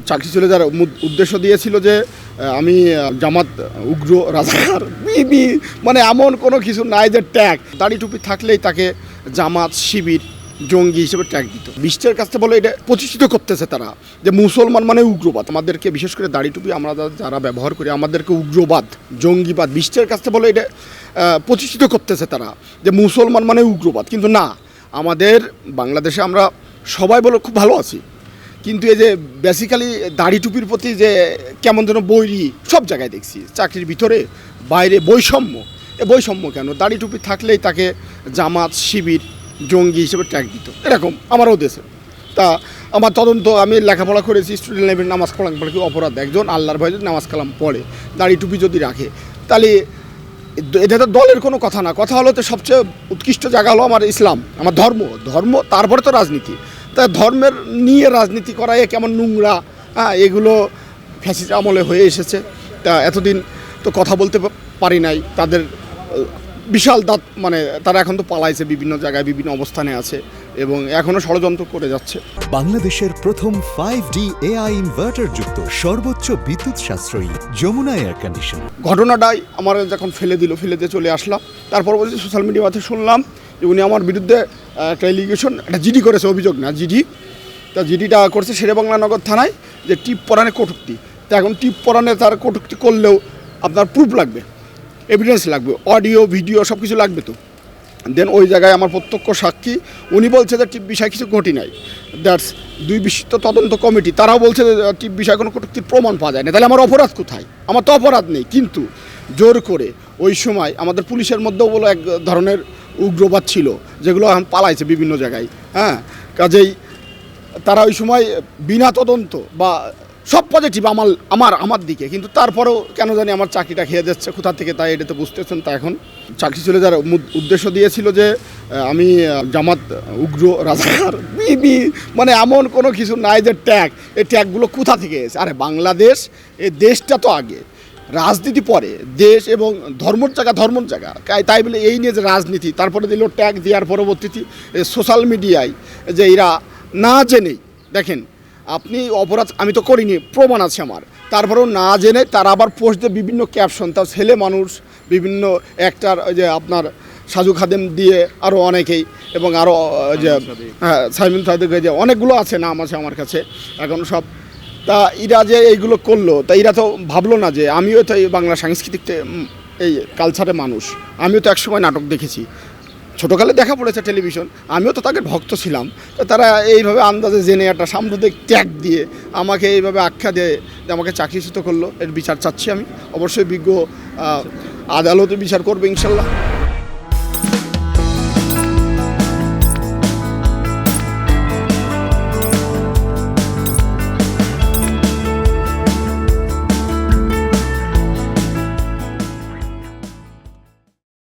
চাকরি চলে যাওয়ার উদ্দেশ্য দিয়েছিল যে আমি জামাত উগ্র রাজাকার বিবি, মানে এমন কোনো কিছু নাই যে ট্যাগ দাড়ি টুপি থাকলেই তাকে জামাত শিবির জঙ্গি হিসেবে ট্যাগ দিত। বিশ্বের কাছ থেকে বলে এটা প্রতিষ্ঠিত করতেছে তারা যে মুসলমান মানে উগ্রবাদ। আমাদেরকে বিশেষ করে দাড়ি টুপি আমরা যারা ব্যবহার করি আমাদেরকে উগ্রবাদ জঙ্গিবাদ বিশ্বের কাছ থেকে বলে এটা প্রতিষ্ঠিত করতেছে তারা যে মুসলমান মানে উগ্রবাদ। কিন্তু না, আমাদের বাংলাদেশে আমরা সবাই বলে খুব ভালো আছি, কিন্তু এই যে বেসিক্যালি দাড়ি টুপির প্রতি যে কেমন যেন বৈরী সব জায়গায় দেখছি, চাকরির ভিতরে বাইরে বৈষম্য। বৈষম্য কেন? দাড়ি টুপি থাকলেই তাকে জামাত শিবির জঙ্গি হিসেবে ট্যাগ দিত, এরকম আমারও দেশে। তা আমার তদন্ত, আমি লেখাপড়া করেছি, স্টুডেন্ট লাইফের নামাজ কালাম পড়ে কি অপরাধ? একজন আল্লাহর ভয়ে যদি নামাজ কালাম পড়ে দাড়ি টুপি যদি রাখে, তাহলে এটা তো দলের কোনো কথা না। কথা হলো তো সবচেয়ে উৎকৃষ্ট জায়গা হলো আমার ইসলাম, আমার ধর্ম, তারপরে তো রাজনীতি। তা ধর্মের নিয়ে রাজনীতি করা কেমন নোংরা, এগুলো ফ্যাসিস্ট আমলে হয়ে এসেছে। তা এতদিন তো কথা বলতে পারি নাই, তাদের বিশাল দাঁত, মানে তারা এখন তো পালাইছে, বিভিন্ন জায়গায় বিভিন্ন অবস্থানে আছে এবং এখনও ষড়যন্ত্র করে যাচ্ছে। বাংলাদেশের প্রথম 5D AI ইনভার্টার যুক্ত সর্বোচ্চ বিদ্যুৎ সাশ্রয়ী যমুনা এয়ার কন্ডিশন। ঘটনাটাই আমার যখন ফেলে দিয়ে চলে আসলাম, তারপর বলছি সোশ্যাল মিডিয়াতে শুনলাম যে উনি আমার বিরুদ্ধে একটা এলিগেশন, একটা জিডি করেছে, অভিযোগ না জিডি। তা জিডিটা করছে শেরেবাংলা নগর থানায় যে টিপ পরাণে কটূক্তি। তা এখন টিপ পরাণে তার কটূক্তি করলেও আপনার প্রুফ লাগবে, এভিডেন্স লাগবে, অডিও ভিডিও সব কিছু লাগবে। তো দেন ওই জায়গায় আমার প্রত্যক্ষ সাক্ষী উনি বলছে যে টিপ বিষয় কিছু ঘটি নাই। দ্যাটস 2 বিশিষ্ট তদন্ত কমিটি, তারাও বলছে যে টিপ বিষয়ে কোনো কটূক্তির প্রমাণ পাওয়া যায় না। তাহলে আমার অপরাধ কোথায়? আমার তো অপরাধ নেই, কিন্তু জোর করে ওই সময় আমাদের পুলিশের মধ্যেও বলো এক ধরনের উগ্রবাদ ছিল, যেগুলো এখন পালাইছে বিভিন্ন জায়গায়। কাজেই তারা ওই সময় বিনা তদন্ত বা সব পজিটিভ আমার দিকে, কিন্তু তারপরেও কেন জানি আমার চাকরিটা খেয়ে যাচ্ছে কোথা থেকে, তাই এটা তো বুঝতেছেন। তা এখন চাকরি চলে যাওয়ার উদ্দেশ্য দিয়েছিল যে আমি জামাত উগ্র রাজাকার বিবি, মানে এমন কোনো কিছু নাই যে ট্যাগ। এই ট্যাগগুলো কোথা থেকে এসেছে? আরে বাংলাদেশ, এই দেশটা তো আগে, রাজনীতি পরে, দেশ এবং ধর্মর জায়গা। তাই বলে এই নিয়ে যে রাজনীতি, তারপরে দিল ট্যাগ দেওয়ার পরবর্তীতে সোশ্যাল মিডিয়ায় যে এরা না জেনেই, দেখেন আপনি অপরাধ আমি তো করিনি, প্রমাণ আছে আমার, তারপরেও না জেনে তারা আবার পোস্ট দিয়ে বিভিন্ন ক্যাপশন, তার ছেলে মানুষ, বিভিন্ন অ্যাক্টার, ওই যে আপনার সাজু খাদেম দিয়ে আরও অনেকেই, এবং আরও যে সাইমন সাদেক, যে অনেকগুলো আছে, নাম আছে আমার কাছে এখন সব। তা এরা যে এইগুলো করলো, তা এরা তো ভাবলো না যে আমিও তো এই বাংলা সাংস্কৃতিক এই কালচারের মানুষ, আমিও তো একসময় নাটক দেখেছি, ছোটোকালে দেখা পড়েছে টেলিভিশন, আমিও তো তাদের ভক্ত ছিলাম। তো তারা এইভাবে আন্দাজে জেনে একটা সাম্প্রদায়িক ট্যাগ দিয়ে আমাকে এইভাবে আখ্যা দিয়ে যে আমাকে চাকরিচ্যুত করলো। এর বিচার চাচ্ছি আমি, অবশ্যই বিজ্ঞ আদালতে বিচার করবে ইনশাল্লাহ।